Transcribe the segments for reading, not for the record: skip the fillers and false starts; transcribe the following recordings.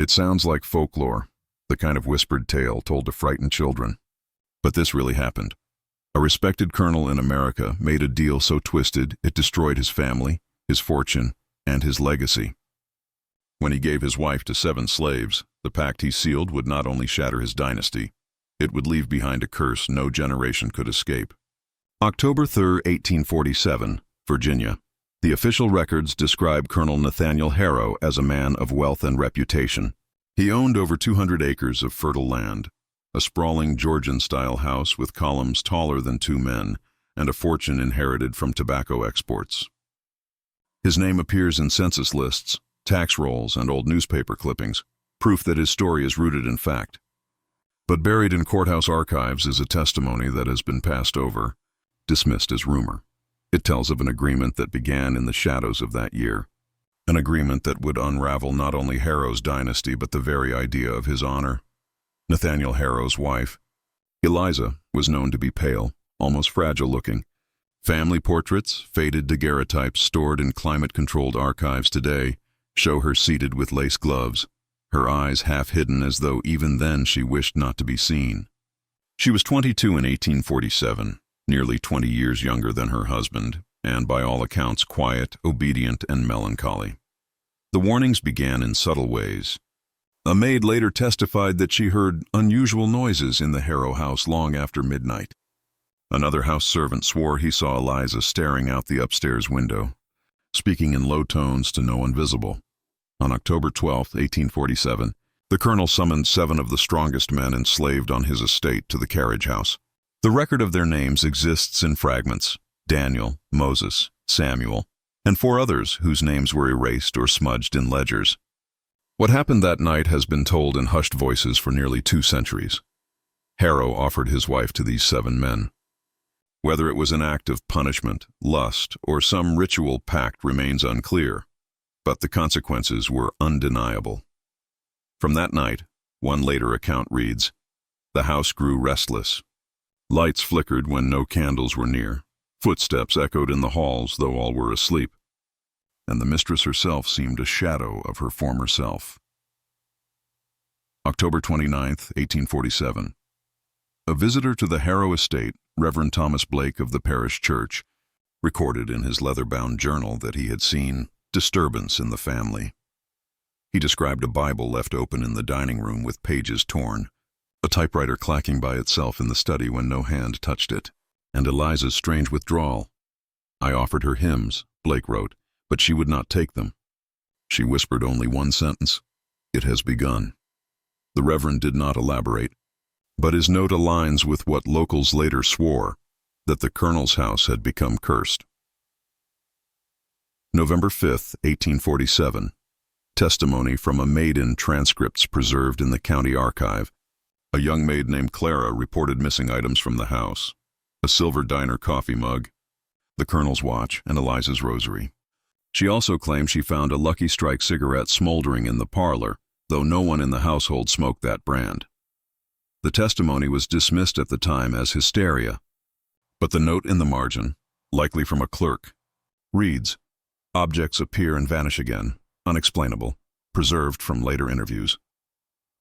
It sounds like folklore, the kind of whispered tale told to frighten children. But this really happened. A respected colonel in America made a deal so twisted it destroyed his family, his fortune, and his legacy. When he gave his wife to 7 slaves, the pact he sealed would not only shatter his dynasty, it would leave behind a curse no generation could escape. October 3, 1847, Virginia. The official records describe Colonel Nathaniel Harrow as a man of wealth and reputation. He owned over 200 acres of fertile land, a sprawling Georgian-style house with columns taller than 2 men, and a fortune inherited from tobacco exports. His name appears in census lists, tax rolls, and old newspaper clippings, proof that his story is rooted in fact. But buried in courthouse archives is a testimony that has been passed over, dismissed as rumor. It tells of an agreement that began in the shadows of that year, an agreement that would unravel not only Harrow's dynasty but the very idea of his honor. Nathaniel Harrow's wife, Eliza, was known to be pale, almost fragile-looking. Family portraits, faded daguerreotypes stored in climate-controlled archives today, show her seated with lace gloves, her eyes half hidden as though even then she wished not to be seen. She was 22 in 1847, nearly 20 years younger than her husband, and by all accounts quiet, obedient, and melancholy. The warnings began in subtle ways. A maid later testified that she heard unusual noises in the Harrow house long after midnight. Another house servant swore he saw Eliza staring out the upstairs window, speaking in low tones to no one visible. On October 12, 1847, the colonel summoned 7 of the strongest men enslaved on his estate to the carriage house. The record of their names exists in fragments: Daniel, Moses, Samuel, and 4 others whose names were erased or smudged in ledgers. What happened that night has been told in hushed voices for nearly 2 centuries. Harrow offered his wife to these 7 men. Whether it was an act of punishment, lust, or some ritual pact remains unclear, but the consequences were undeniable. From that night, one later account reads, the house grew restless. Lights flickered when no candles were near. Footsteps echoed in the halls, though all were asleep. And the mistress herself seemed a shadow of her former self. October 29, 1847. A visitor to the Harrow estate, Reverend Thomas Blake of the parish church, recorded in his leather-bound journal that he had seen disturbance in the family. He described a Bible left open in the dining room with pages torn, a typewriter clacking by itself in the study when no hand touched it, and Eliza's strange withdrawal. I offered her hymns, Blake wrote, but she would not take them. She whispered only one sentence: "It has begun." The Reverend did not elaborate, but his note aligns with what locals later swore, that the colonel's house had become cursed. November 5, 1847. Testimony from a maid in transcripts preserved in the county archive. A young maid named Clara reported missing items from the house: a silver diner coffee mug, the colonel's watch, and Eliza's rosary. She also claimed she found a Lucky Strike cigarette smoldering in the parlor, though no one in the household smoked that brand. The testimony was dismissed at the time as hysteria, but the note in the margin, likely from a clerk, reads, "Objects appear and vanish again, unexplainable, preserved from later interviews.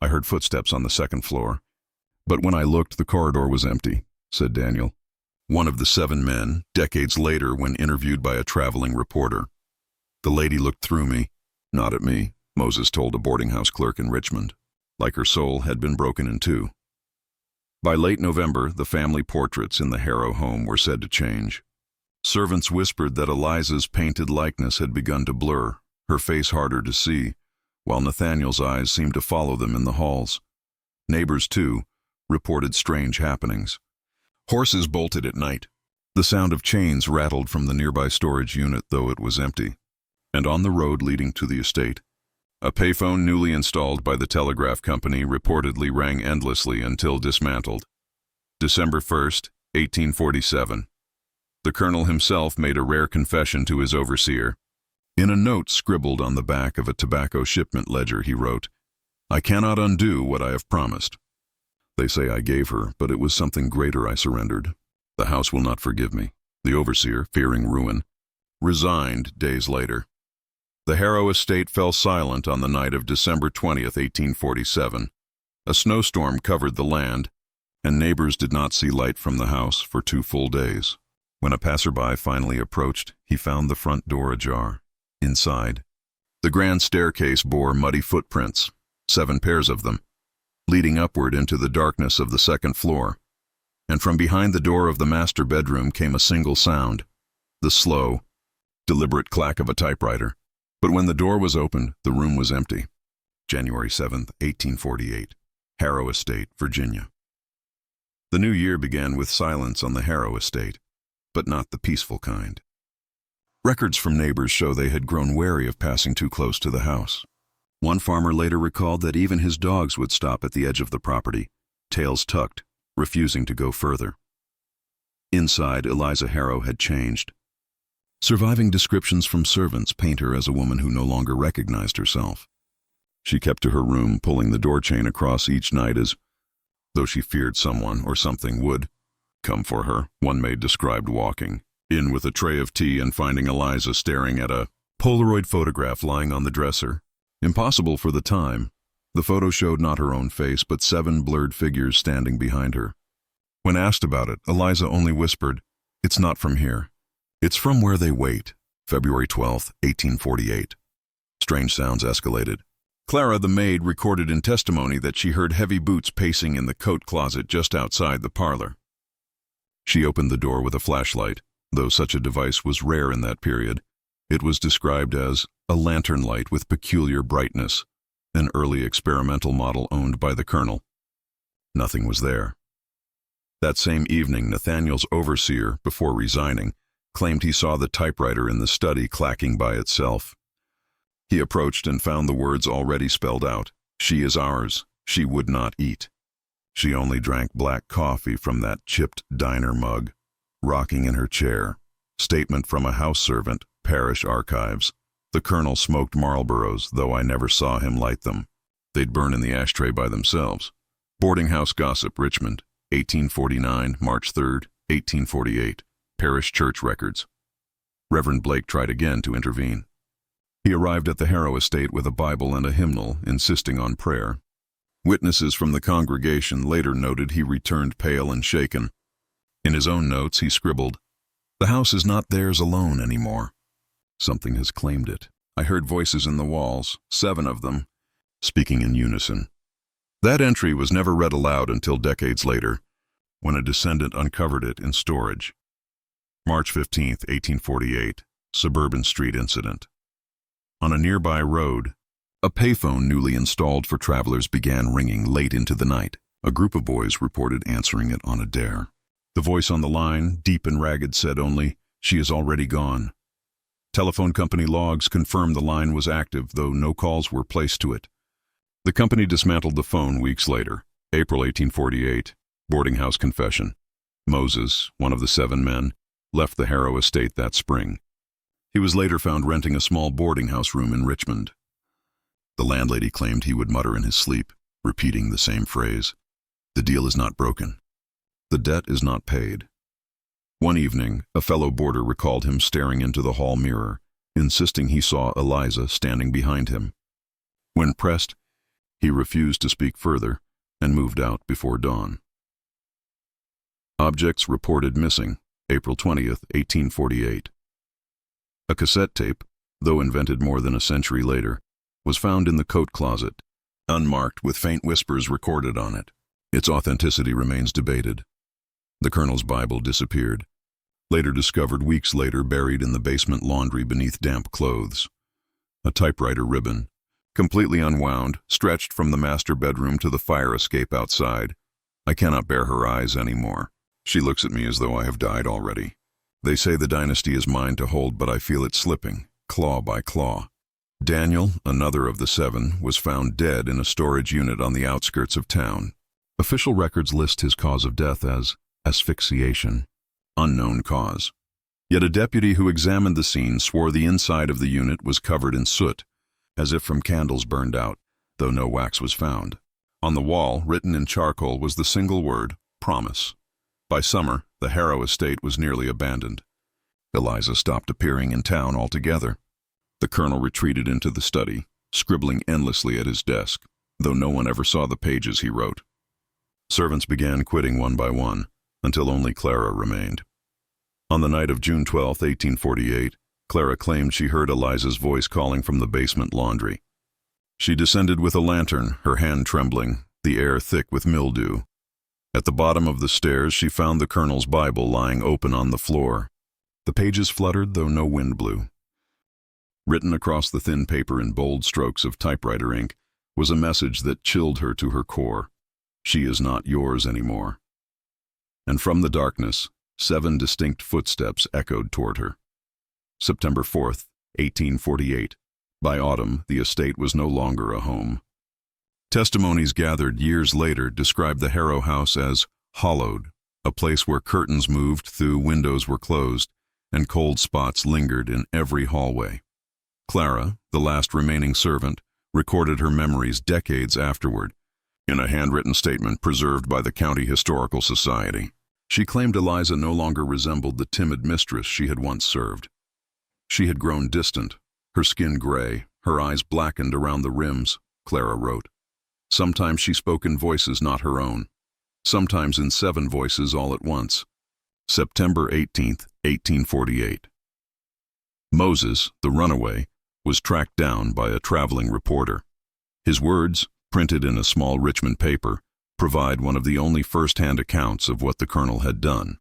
I heard footsteps on the second floor, but when I looked, the corridor was empty," said Daniel, one of the 7 men, decades later when interviewed by a traveling reporter. "The lady looked through me, not at me," Moses told a boarding house clerk in Richmond, like her soul had been broken in 2. By late November, the family portraits in the Harrow home were said to change. Servants whispered that Eliza's painted likeness had begun to blur, her face harder to see, while Nathaniel's eyes seemed to follow them in the halls. Neighbors, too, reported strange happenings. Horses bolted at night. The sound of chains rattled from the nearby storage unit, though it was empty. And on the road leading to the estate, a payphone newly installed by the telegraph company reportedly rang endlessly until dismantled. December 1st, 1847. The colonel himself made a rare confession to his overseer. In a note scribbled on the back of a tobacco shipment ledger, he wrote, "I cannot undo what I have promised. They say I gave her, but it was something greater I surrendered. The house will not forgive me." The overseer, fearing ruin, resigned days later. The Harrow estate fell silent on the night of December 20th, 1847. A snowstorm covered the land, and neighbors did not see light from the house for 2 full days. When a passerby finally approached, he found the front door ajar. Inside, the grand staircase bore muddy footprints, 7 pairs of them, leading upward into the darkness of the 2nd floor. And from behind the door of the master bedroom came a single sound, the slow, deliberate clack of a typewriter. But when the door was opened, the room was empty. January 7th, 1848. Harrow Estate, Virginia. The new year began with silence on the Harrow estate, but not the peaceful kind. Records from neighbors show they had grown wary of passing too close to the house. One farmer later recalled that even his dogs would stop at the edge of the property, tails tucked, refusing to go further. Inside, Eliza Harrow had changed. Surviving descriptions from servants paint her as a woman who no longer recognized herself. She kept to her room, pulling the door chain across each night as though she feared someone or something would come for her. One maid described walking in with a tray of tea and finding Eliza staring at a Polaroid photograph lying on the dresser. Impossible for the time, the photo showed not her own face but 7 blurred figures standing behind her. When asked about it, Eliza only whispered, "It's not from here. It's from where they wait." February 12th, 1848. Strange sounds escalated. Clara, the maid, recorded in testimony that she heard heavy boots pacing in the coat closet just outside the parlor. She opened the door with a flashlight. Though such a device was rare in that period, it was described as a lantern light with peculiar brightness, an early experimental model owned by the Colonel. Nothing was there. That same evening, Nathaniel's overseer, before resigning, claimed he saw the typewriter in the study clacking by itself. He approached and found the words already spelled out. "She is ours. She would not eat. She only drank black coffee from that chipped diner mug." Rocking in her chair. Statement from a house servant, Parish Archives. "The Colonel smoked Marlboros, though I never saw him light them. They'd burn in the ashtray by themselves." Boarding House Gossip, Richmond, 1849, March 3rd, 1848. Parish Church Records. Reverend Blake tried again to intervene. He arrived at the Harrow estate with a Bible and a hymnal, insisting on prayer. Witnesses from the congregation later noted he returned pale and shaken. In his own notes, he scribbled, "The house is not theirs alone anymore. Something has claimed it. I heard voices in the walls, 7 of them, speaking in unison." That entry was never read aloud until decades later, when a descendant uncovered it in storage. March 15th, 1848, Suburban Street Incident. On a nearby road, a payphone newly installed for travelers began ringing late into the night. A group of boys reported answering it on a dare. The voice on the line, deep and ragged, said only, "She is already gone." Telephone company logs confirmed the line was active, though no calls were placed to it. The company dismantled the phone weeks later. April 1848, boarding house confession. Moses, one of the 7 men, left the Harrow estate that spring. He was later found renting a small boarding house room in Richmond. The landlady claimed he would mutter in his sleep, repeating the same phrase, "The deal is not broken. The debt is not paid." One evening, a fellow boarder recalled him staring into the hall mirror, insisting he saw Eliza standing behind him. When pressed, he refused to speak further and moved out before dawn. Objects reported missing, April 20th, 1848. A cassette tape, though invented more than a century later, was found in the coat closet, unmarked with faint whispers recorded on it. Its authenticity remains debated. The Colonel's Bible disappeared, later discovered weeks later buried in the basement laundry beneath damp clothes. A typewriter ribbon, completely unwound, stretched from the master bedroom to the fire escape outside. I cannot bear her eyes anymore. She looks at me as though I have died already. They say the Dynasty is mine to hold, but I feel it slipping, claw by claw. Daniel, another of the 7, was found dead in a storage unit on the outskirts of town. Official records list his cause of death as asphyxiation, unknown cause. Yet a deputy who examined the scene swore the inside of the unit was covered in soot, as if from candles burned out, though no wax was found. On the wall, written in charcoal, was the single word, "Promise." By summer, the Harrow estate was nearly abandoned. Eliza stopped appearing in town altogether. The colonel retreated into the study, scribbling endlessly at his desk, though no one ever saw the pages he wrote. Servants began quitting one by one, until only Clara remained. On the night of June 12, 1848, Clara claimed she heard Eliza's voice calling from the basement laundry. She descended with a lantern, her hand trembling, the air thick with mildew. At the bottom of the stairs, she found the colonel's Bible lying open on the floor. The pages fluttered, though no wind blew. Written across the thin paper in bold strokes of typewriter ink was a message that chilled her to her core. She is not yours anymore. And from the darkness, 7 distinct footsteps echoed toward her. September 4th, 1848. By autumn, the estate was no longer a home. Testimonies gathered years later described the Harrow house as hollowed, a place where curtains moved through, windows were closed, and cold spots lingered in every hallway. Clara, the last remaining servant, recorded her memories decades afterward, in a handwritten statement preserved by the County Historical Society. She claimed Eliza no longer resembled the timid mistress she had once served. She had grown distant, her skin gray, her eyes blackened around the rims, Clara wrote. Sometimes she spoke in voices not her own, sometimes in 7 voices all at once. September 18th, 1848. Moses, the runaway, was tracked down by a traveling reporter. His words, printed in a small Richmond paper, provide one of the only first-hand accounts of what the colonel had done.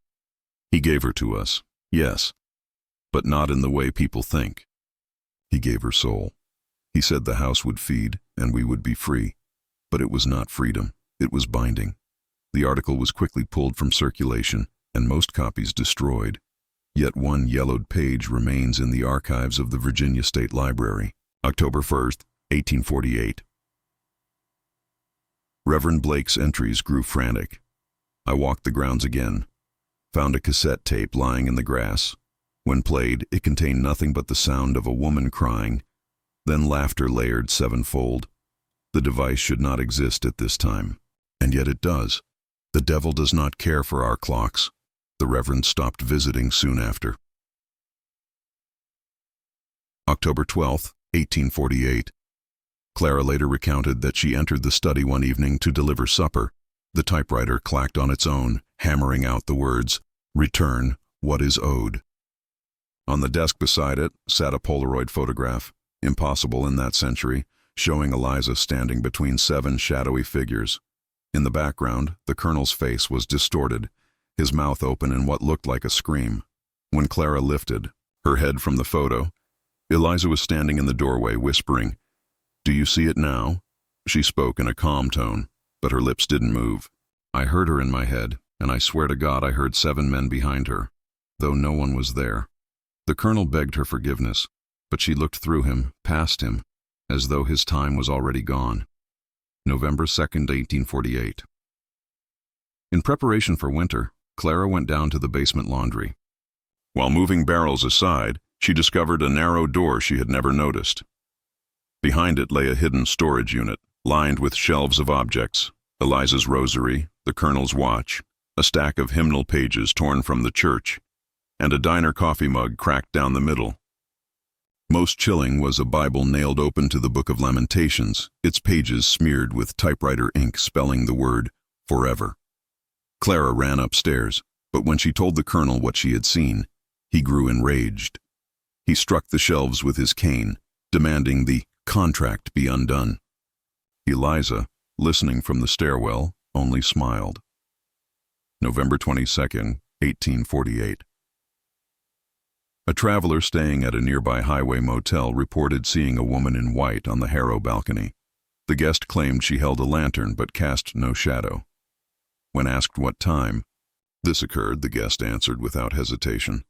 He gave her to us, yes, but not in the way people think. He gave her soul. He said the house would feed and we would be free. But it was not freedom, it was binding. The article was quickly pulled from circulation and most copies destroyed. Yet one yellowed page remains in the archives of the Virginia State Library. October 1st, 1848. Reverend Blake's entries grew frantic. I walked the grounds again, found a cassette tape lying in the grass. When played, it contained nothing but the sound of a woman crying, then laughter layered 7-fold. The device should not exist at this time, and yet it does. The devil does not care for our clocks. The Reverend stopped visiting soon after. October 12th, 1848. Clara later recounted that she entered the study one evening to deliver supper. The typewriter clacked on its own, hammering out the words, "Return what is owed." On the desk beside it sat a Polaroid photograph, impossible in that century, showing Eliza standing between 7 shadowy figures. In the background, the colonel's face was distorted, his mouth open in what looked like a scream. When Clara lifted her head from the photo, Eliza was standing in the doorway, whispering, "Do you see it now?" She spoke in a calm tone, but her lips didn't move. I heard her in my head, and I swear to God I heard 7 men behind her, though no one was there. The colonel begged her forgiveness, but she looked through him, past him, as though his time was already gone. November 2nd, 1848. In preparation for winter, Clara went down to the basement laundry. While moving barrels aside, she discovered a narrow door she had never noticed. Behind it lay a hidden storage unit, lined with shelves of objects: Eliza's rosary, the colonel's watch, a stack of hymnal pages torn from the church, and a diner coffee mug cracked down the middle. Most chilling was a Bible nailed open to the Book of Lamentations, its pages smeared with typewriter ink spelling the word forever. Clara ran upstairs, but when she told the colonel what she had seen, he grew enraged. He struck the shelves with his cane, demanding the contract be undone. Eliza, listening from the stairwell, only smiled. November 22nd, 1848. A traveler staying at a nearby highway motel reported seeing a woman in white on the Harrow balcony. The guest claimed she held a lantern but cast no shadow. When asked what time this occurred, the guest answered without hesitation,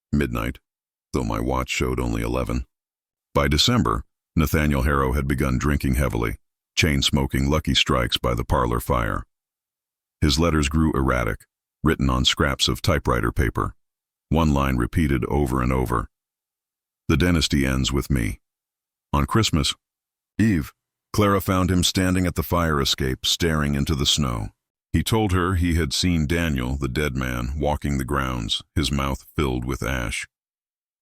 "Midnight, though my watch showed only 11. By December, Nathaniel Harrow had begun drinking heavily, chain-smoking Lucky Strikes by the parlor fire. His letters grew erratic, written on scraps of typewriter paper. One line repeated over and over. "The Dynasty ends with me." On Christmas Eve, Clara found him standing at the fire escape, staring into the snow. He told her he had seen Daniel, the dead man, walking the grounds, his mouth filled with ash.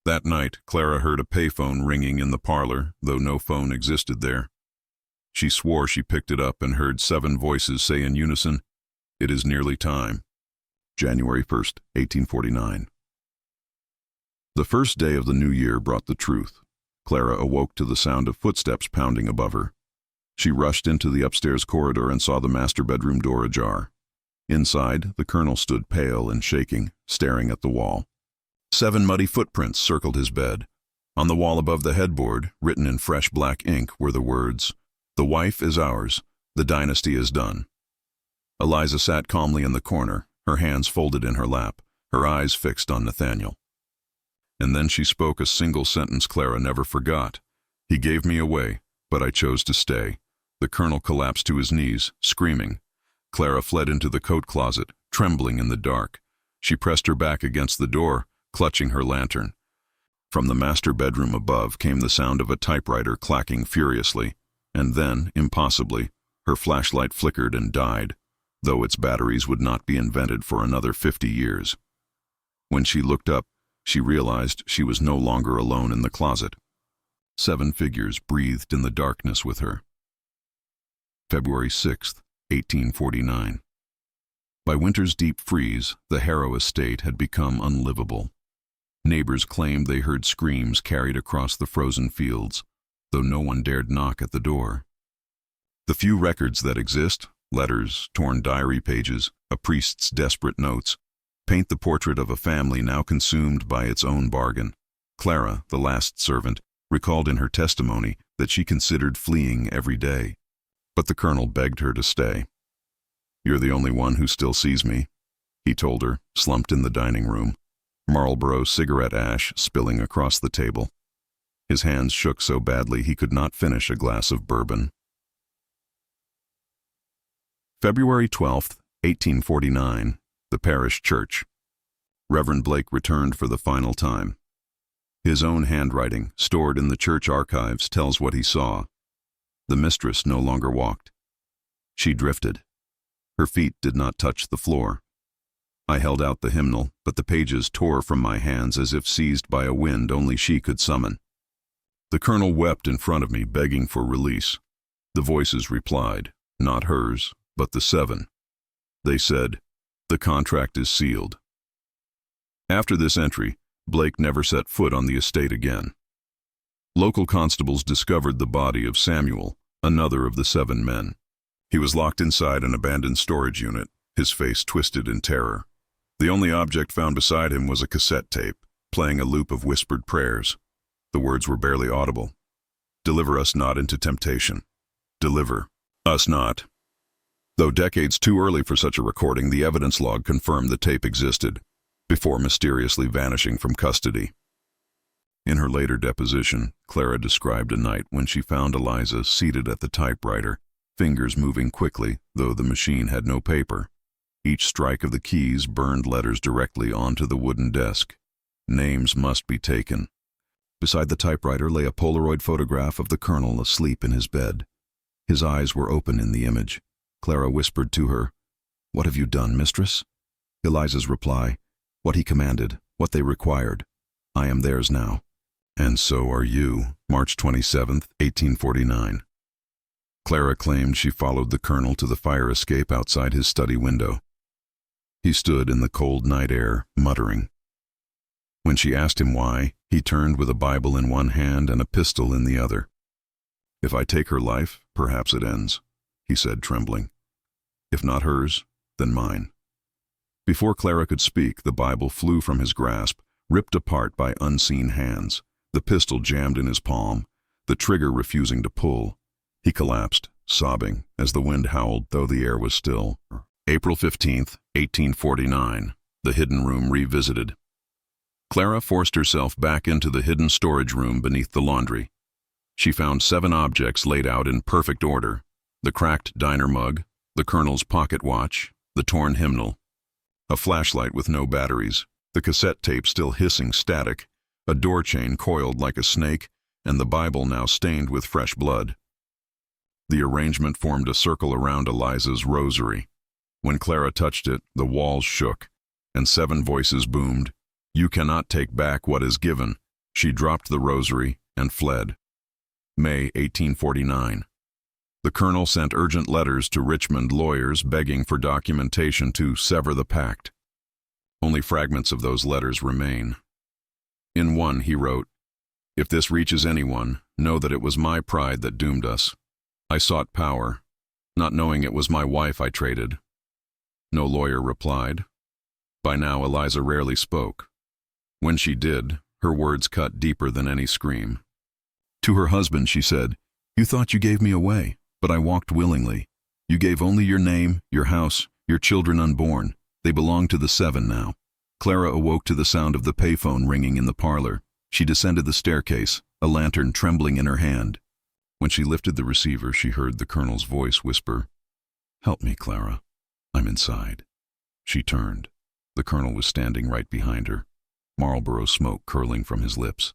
That night, Clara heard a payphone ringing in the parlor, though no phone existed there. She swore she picked it up and heard 7 voices say in unison, "It is nearly time." January 1st, 1849. The first day of the new year brought the truth. Clara awoke to the sound of footsteps pounding above her. She rushed into the upstairs corridor and saw the master bedroom door ajar. Inside, the colonel stood pale and shaking, staring at the wall. 7 muddy footprints circled his bed. On the wall above the headboard, written in fresh black ink, were the words, "The wife is ours. The dynasty is done." Eliza sat calmly in the corner, her hands folded in her lap, her eyes fixed on Nathaniel. And then she spoke a single sentence Clara never forgot. "He gave me away, but I chose to stay." The colonel collapsed to his knees, screaming. Clara fled into the coat closet, trembling in the dark. She pressed her back against the door, clutching her lantern. From the master bedroom above came the sound of a typewriter clacking furiously, and then, impossibly, her flashlight flickered and died, though its batteries would not be invented for another 50 years. When she looked up, she realized she was no longer alone in the closet. 7 figures breathed in the darkness with her. February 6th, 1849. By winter's deep freeze, the Harrow estate had become unlivable. Neighbors claimed they heard screams carried across the frozen fields, though no one dared knock at the door. The few records that exist, letters, torn diary pages, a priest's desperate notes, paint the portrait of a family now consumed by its own bargain. Clara, the last servant, recalled in her testimony that she considered fleeing every day. But the colonel begged her to stay. "You're the only one who still sees me," he told her, slumped in the dining room, Marlboro cigarette ash spilling across the table. His hands shook so badly he could not finish a glass of bourbon. February 12th, 1849. The parish church. Reverend Blake returned for the final time. His own handwriting, stored in the church archives, tells what he saw. The mistress no longer walked. She drifted. Her feet did not touch the floor. I held out the hymnal, but the pages tore from my hands as if seized by a wind only she could summon. The colonel wept in front of me, begging for release. The voices replied, not hers, but the 7. They said, "The contract is sealed." After this entry, Blake never set foot on the estate again. Local constables discovered the body of Samuel, another of the 7 men. He was locked inside an abandoned storage unit, his face twisted in terror. The only object found beside him was a cassette tape, playing a loop of whispered prayers. The words were barely audible. "Deliver us not into temptation. Deliver us not." Though decades too early for such a recording, the evidence log confirmed the tape existed, before mysteriously vanishing from custody. In her later deposition, Clara described a night when she found Eliza seated at the typewriter, fingers moving quickly, though the machine had no paper. Each strike of the keys burned letters directly onto the wooden desk. Names must be taken. Beside the typewriter lay a Polaroid photograph of the colonel asleep in his bed. His eyes were open in the image. Clara whispered to her, "What have you done, mistress?" Eliza's reply, "What he commanded, what they required. I am theirs now." And so are you. March 27th, 1849. Clara claimed she followed the colonel to the fire escape outside his study window. He stood in the cold night air, muttering. When she asked him why, he turned with a Bible in one hand and a pistol in the other. "If I take her life, perhaps it ends," he said, trembling. "If not hers, then mine." Before Clara could speak, the Bible flew from his grasp, ripped apart by unseen hands, the pistol jammed in his palm, the trigger refusing to pull. He collapsed, sobbing, as the wind howled, though the air was still. April 15th, 1849. The hidden room revisited. Clara forced herself back into the hidden storage room beneath the laundry. She found 7 objects laid out in perfect order: the cracked diner mug, the colonel's pocket watch, the torn hymnal, a flashlight with no batteries, the cassette tape still hissing static, a door chain coiled like a snake, and the Bible now stained with fresh blood. The arrangement formed a circle around Eliza's rosary. When Clara touched it, the walls shook, and 7 voices boomed, "You cannot take back what is given. She dropped the rosary and fled. May 1849. The colonel sent urgent letters to Richmond lawyers begging for documentation to sever the pact. Only fragments of those letters remain. In one, he wrote, "If this reaches anyone, know that it was my pride that doomed us. I sought power, not knowing it was my wife I traded." No lawyer replied. By now, Eliza rarely spoke. When she did, her words cut deeper than any scream. To her husband, she said, "You thought you gave me away, but I walked willingly. You gave only your name, your house, your children unborn. They belong to the 7 now." Clara awoke to the sound of the payphone ringing in the parlor. She descended the staircase, a lantern trembling in her hand. When she lifted the receiver, she heard the colonel's voice whisper, "Help me, Clara. I'm inside." She turned. The colonel was standing right behind her, Marlboro smoke curling from his lips.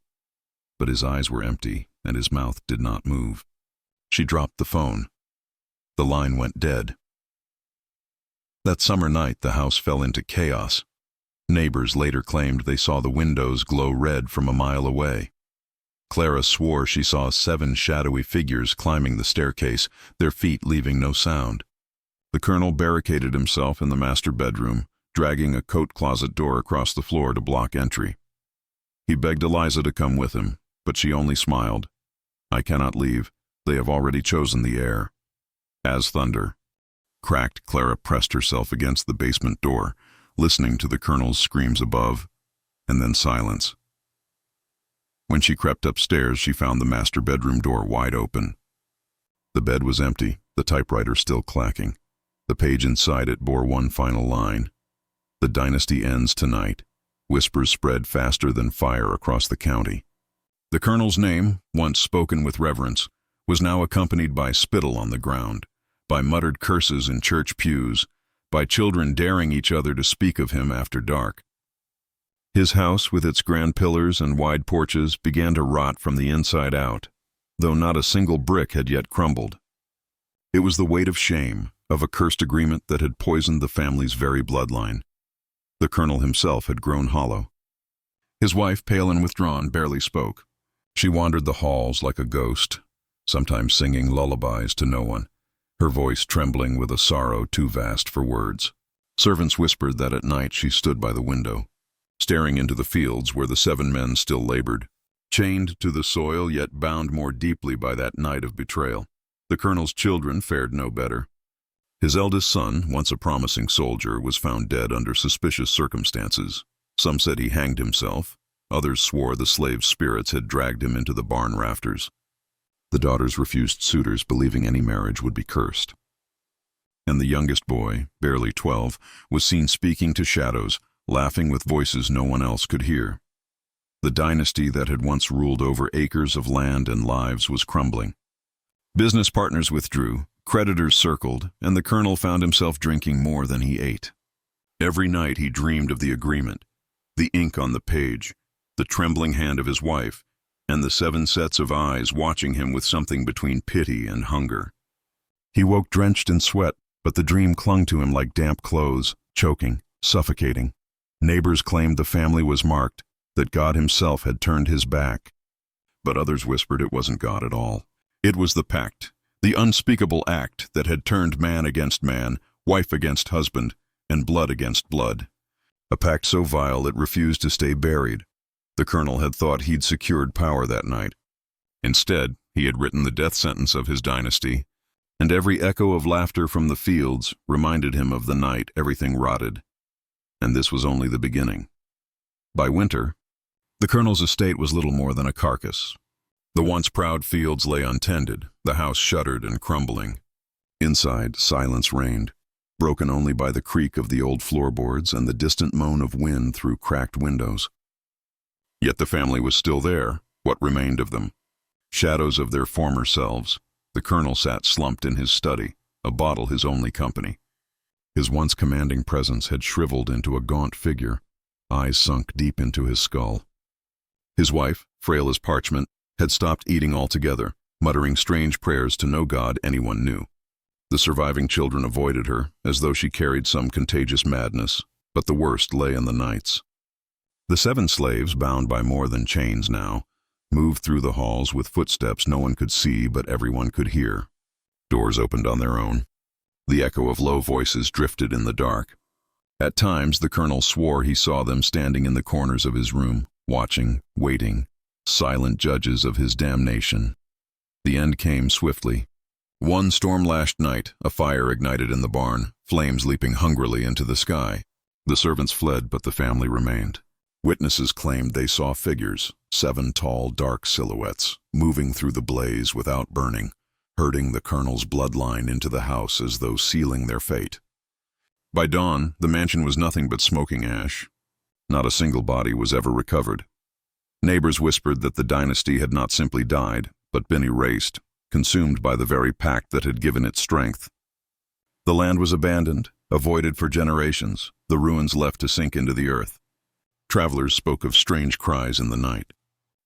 But his eyes were empty, and his mouth did not move. She dropped the phone. The line went dead. That summer night, the house fell into chaos. Neighbors later claimed they saw the windows glow red from a mile away. Clara swore she saw 7 shadowy figures climbing the staircase, their feet leaving no sound. The colonel barricaded himself in the master bedroom, dragging a coat closet door across the floor to block entry. He begged Eliza to come with him, but she only smiled. "I cannot leave. They have already chosen the heir." As thunder. Cracked, Clara pressed herself against the basement door, listening to the colonel's screams above, and then silence. When she crept upstairs, she found the master bedroom door wide open. The bed was empty, the typewriter still clacking. The page inside it bore one final line. "The dynasty ends tonight." Whispers spread faster than fire across the county. The colonel's name, once spoken with reverence, was now accompanied by spittle on the ground, by muttered curses in church pews, by children daring each other to speak of him after dark. His house, with its grand pillars and wide porches, began to rot from the inside out, though not a single brick had yet crumbled. It was the weight of shame, of a cursed agreement that had poisoned the family's very bloodline. The colonel himself had grown hollow. His wife, pale and withdrawn, barely spoke. She wandered the halls like a ghost, sometimes singing lullabies to no one, her voice trembling with a sorrow too vast for words. Servants whispered that at night she stood by the window, staring into the fields where the 7 men still labored, chained to the soil yet bound more deeply by that night of betrayal. The colonel's children fared no better. His eldest son, once a promising soldier, was found dead under suspicious circumstances. Some said he hanged himself. Others swore the slave spirits had dragged him into the barn rafters. The daughters refused suitors, believing any marriage would be cursed. And the youngest boy, barely 12, was seen speaking to shadows, laughing with voices no one else could hear. The dynasty that had once ruled over acres of land and lives was crumbling. Business partners withdrew, creditors circled, and the colonel found himself drinking more than he ate. Every night he dreamed of the agreement, the ink on the page, the trembling hand of his wife, and the 7 sets of eyes watching him with something between pity and hunger. He woke drenched in sweat, but the dream clung to him like damp clothes, choking, suffocating. Neighbors claimed the family was marked, that God himself had turned his back. But others whispered it wasn't God at all. It was the pact, the unspeakable act that had turned man against man, wife against husband, and blood against blood. A pact so vile it refused to stay buried. The colonel had thought he'd secured power that night. Instead, he had written the death sentence of his dynasty, and every echo of laughter from the fields reminded him of the night everything rotted. And this was only the beginning. By winter, the colonel's estate was little more than a carcass. The once proud fields lay untended, the house shuttered and crumbling. Inside, silence reigned, broken only by the creak of the old floorboards and the distant moan of wind through cracked windows. Yet the family was still there, what remained of them. Shadows of their former selves. The colonel sat slumped in his study, a bottle his only company. His once commanding presence had shriveled into a gaunt figure, eyes sunk deep into his skull. His wife, frail as parchment, had stopped eating altogether, muttering strange prayers to no god anyone knew. The surviving children avoided her, as though she carried some contagious madness, but the worst lay in the nights. The 7 slaves, bound by more than chains now, moved through the halls with footsteps no one could see but everyone could hear. Doors opened on their own. The echo of low voices drifted in the dark. At times, the colonel swore he saw them standing in the corners of his room, watching, waiting, silent judges of his damnation. The end came swiftly. One storm-lashed night, a fire ignited in the barn, flames leaping hungrily into the sky. The servants fled, but the family remained. Witnesses claimed they saw figures, 7 tall, dark silhouettes, moving through the blaze without burning, herding the colonel's bloodline into the house as though sealing their fate. By dawn, the mansion was nothing but smoking ash. Not a single body was ever recovered. Neighbors whispered that the dynasty had not simply died, but been erased, consumed by the very pact that had given it strength. The land was abandoned, avoided for generations, the ruins left to sink into the earth. Travelers spoke of strange cries in the night,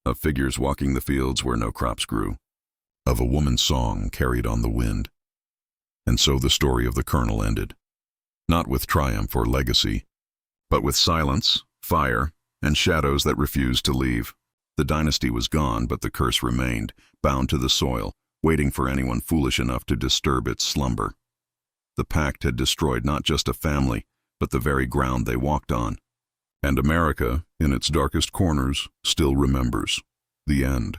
of figures walking the fields where no crops grew, of a woman's song carried on the wind. And so the story of the colonel ended. Not with triumph or legacy, but with silence, fire, and shadows that refused to leave. The dynasty was gone, but the curse remained, bound to the soil, waiting for anyone foolish enough to disturb its slumber. The pact had destroyed not just a family, but the very ground they walked on. And America, in its darkest corners, still remembers the end.